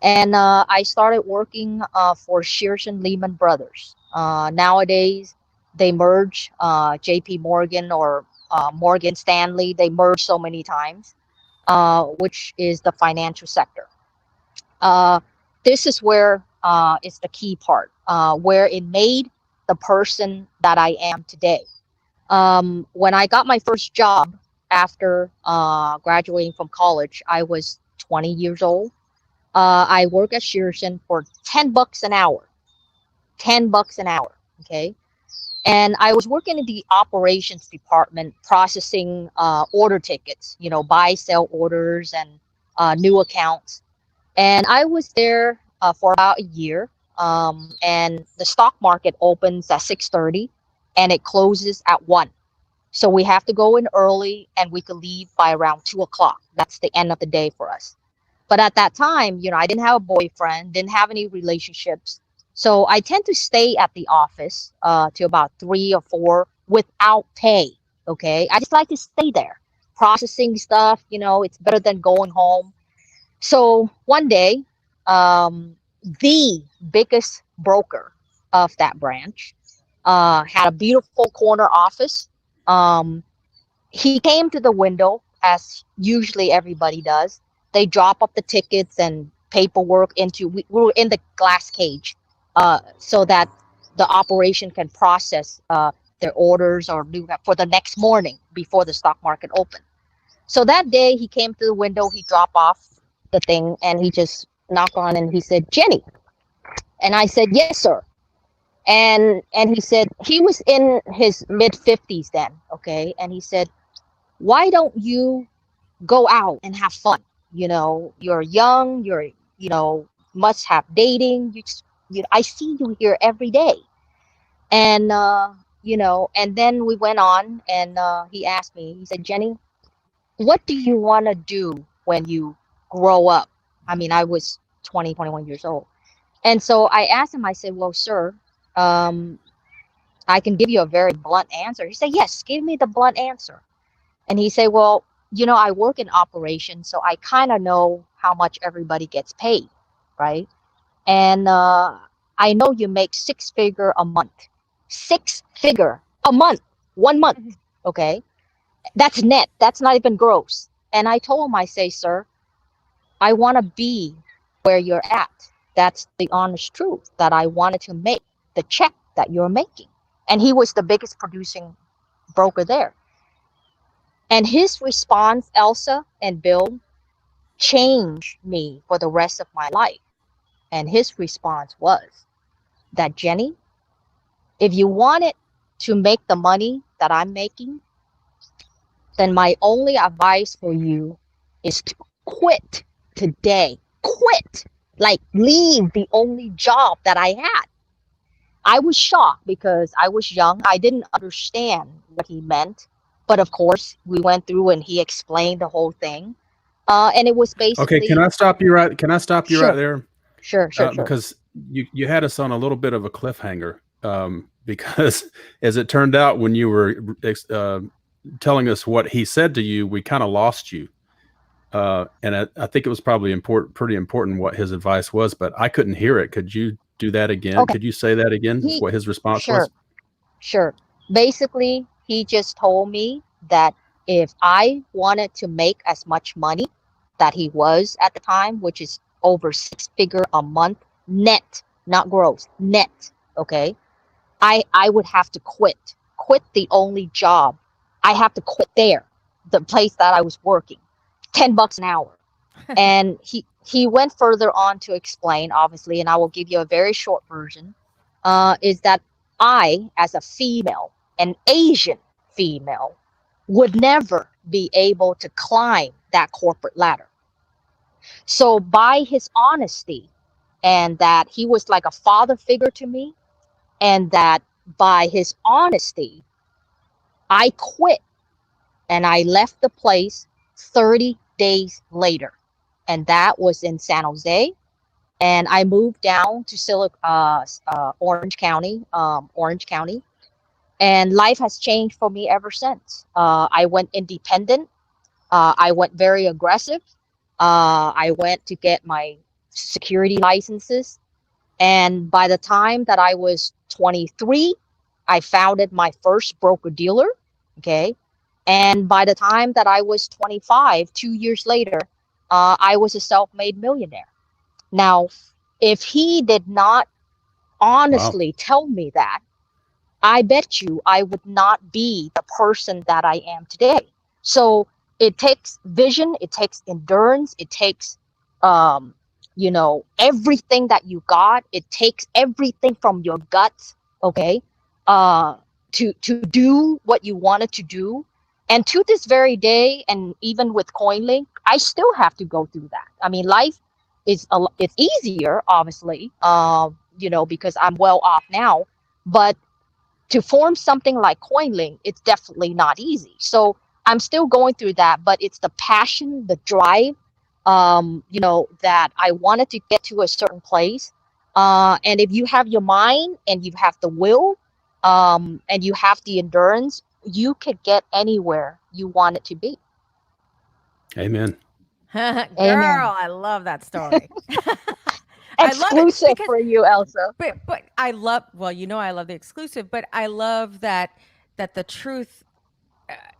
And I started working for Shearson Lehman Brothers. Nowadays, they merge JP Morgan or Morgan Stanley. They merge so many times, which is the financial sector. Uh, this is where it's the key part, where it made the person that I am today. When I got my first job after graduating from college, I was 20 years old. I worked at Shearson for $10 an hour. $10 an hour. Okay. And I was working in the operations department, processing order tickets, buy, sell orders, and new accounts. And I was there for about a year. And the stock market opens at 6:30 and it closes at 1. So we have to go in early, and we could leave by around 2 o'clock. That's the end of the day for us. But at that time, I didn't have a boyfriend, didn't have any relationships. So I tend to stay at the office till about 3 or 4 without pay. Okay. I just like to stay there processing stuff. It's better than going home. So one day, the biggest broker of that branch had a beautiful corner office. Um, he came to the window, as usually everybody does. They drop up the tickets and paperwork into, we were in the glass cage, so that the operation can process their orders or do for the next morning before the stock market opened. So that day he came to the window, he dropped off the thing, and he just knocked on and he said, "Jenny." And I said, "Yes, sir." And he said, he was in his mid 50s then, okay? And he said, "Why don't you go out and have fun? You know, you're young, you're, you know, must have dating. I see you here every day." And you know, and then we went on, and he asked me, he said, "Jenny, what do you want to do when you grow up?" I mean, I was 20, 21 years old. And so I asked him, I said, "Well, sir, um, I can give you a very blunt answer." He said, "Yes, give me the blunt answer." And he said, "Well, you know, I work in operations, so I kind of know how much everybody gets paid, right? And I know you make 6 figure a month. 6 figure a month, 1 month, okay? That's net. That's not even gross." And I told him, I say, "Sir, I want to be where you're at. That's the honest truth, that I wanted to make the check that you're making." And he was the biggest producing broker there. And his response, Elsa and Bill, changed me for the rest of my life. And his response was that, "Jenny, if you wanted to make the money that I'm making, then my only advice for you is to quit today. Quit. Like, leave the only job that I had." I was shocked because I was young. I didn't understand what he meant. But of course, we went through and he explained the whole thing. And it was Okay, basically, can I stop you right? Can I stop you right sure, there? sure. Because you had us on a little bit of a cliffhanger. Because as it turned out, when you were telling us what he said to you, we kind of lost you. And I think it was probably pretty important what his advice was, but I couldn't hear it. Could you do that again? Okay. Could you say that again? He, What his response sure, was? sure. Basically, he just told me that if I wanted to make as much money that he was at the time, which is over 6 figure a month net, not gross, net, okay, I would have to quit the only job. I have to quit there, the place that I was working, $10 an hour. And he went further on to explain, obviously, and I will give you a very short version, is that I, as a female, an Asian female, would never be able to climb that corporate ladder. So by his honesty, and that he was like a father figure to me, and that by his honesty, I quit and I left the place 30 days later. And that was in San Jose. And I moved down to Orange County, and life has changed for me ever since. I went independent. I went very aggressive. I went to get my security licenses. And by the time that I was 23, I founded my first broker dealer. Okay. And by the time that I was 25, 2 years later, I was a self-made millionaire. Now, if he did not honestly tell me that, I bet you I would not be the person that I am today. So it takes vision, it takes endurance, it takes, you know, everything that you got. It takes everything from your guts, okay, to do what you wanted to do. And to this very day, and even with CoinLink, I still have to go through that. I mean, life is it's easier, obviously, you know, because I'm well off now, but to form something like CoinLink, it's definitely not easy. So I'm still going through that, but it's the passion, the drive, you know, that I wanted to get to a certain place. And if you have your mind and you have the will, and you have the endurance, you could get anywhere you want it to be. Amen. Girl, Amen. I love that story. I love it Exclusive because for you, Elsa. but I love, well, I love the exclusive, but I love that the truth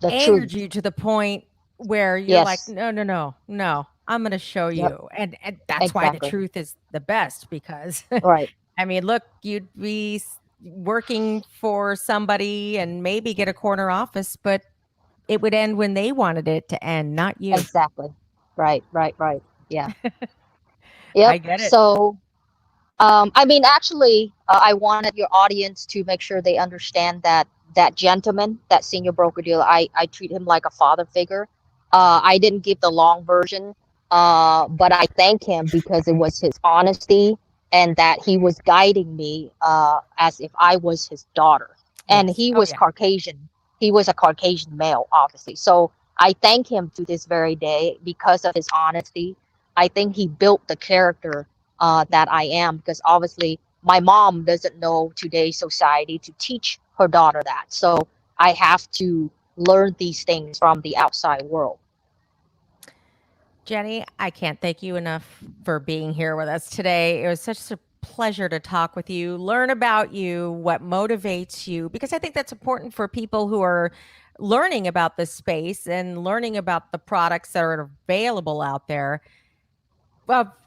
The angered truth. you to the point where you're like, Yes. no, no, no, no, I'm going to show Yep. you. And that's why the Exactly. truth is the best, because Right. I mean, look, you'd be working for somebody and maybe get a corner office, but it would end when they wanted it to end, not you. Exactly. Right. Right. Right. Yeah. I Yep. get it. So, I mean, actually, I wanted your audience to make sure they understand that that gentleman, that senior broker dealer, I treat him like a father figure. I didn't give the long version, but I thank him because it was his honesty and that he was guiding me as if I was his daughter. And Yes. he Oh, was yeah. Caucasian. He was a Caucasian male, obviously. So I thank him to this very day because of his honesty. I think he built the character that I am, because obviously my mom doesn't know today's society to teach her daughter that. So I have to learn these things from the outside world. Jenny, I can't thank you enough for being here with us today. It was such a pleasure to talk with you, learn about you, what motivates you, because I think that's important for people who are learning about this space and learning about the products that are available out there.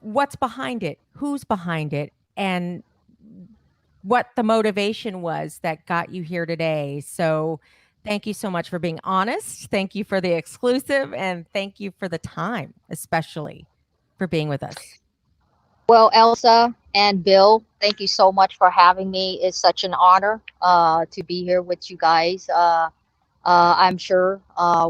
What's behind it, who's behind it, and what the motivation was that got you here today. So thank you so much for being honest. Thank you for the exclusive, and thank you for the time, especially for being with us. Well, Elsa and Bill, thank you so much for having me. It's such an honor to be here with you guys. I'm sure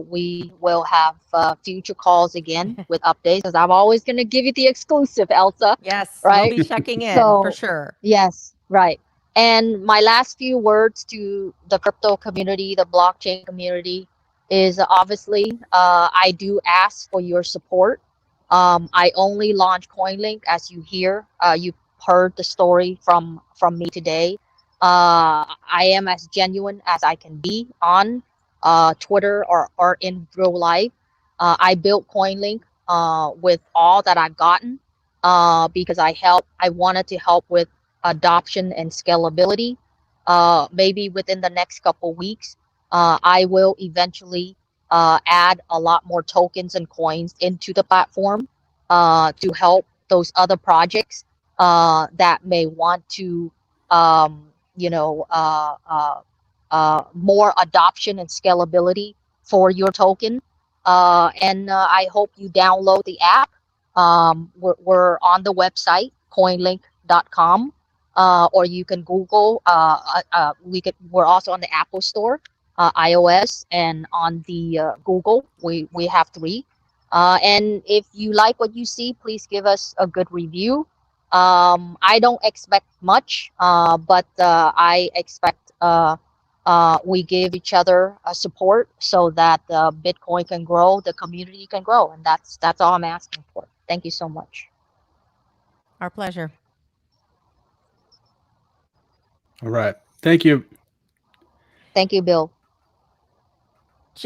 we will have future calls again with updates, because I'm always going to give you the exclusive, Elsa, Yes, we'll right? be checking in for So, sure. yes, right. And my last few words to the crypto community, the blockchain community, is obviously I do ask for your support. I only launched CoinLink, as you hear. You heard the story from me today. I am as genuine as I can be on Twitter or in real life. I built CoinLink with all that I've gotten because I wanted to help with adoption and scalability. Maybe within the next couple weeks, I will eventually add a lot more tokens and coins into the platform to help those other projects that may want to, you know, more adoption and scalability for your token. And I hope you download the app. We're on the website, coinlink.com, or you can Google. We're also on the Apple Store, iOS, and on the Google. We have three. And if you like what you see, please give us a good review. I don't expect much, but I expect we give each other support so that Bitcoin can grow, the community can grow, and that's all I'm asking for. Thank you so much. Our pleasure. All right. Thank you. Thank you, Bill.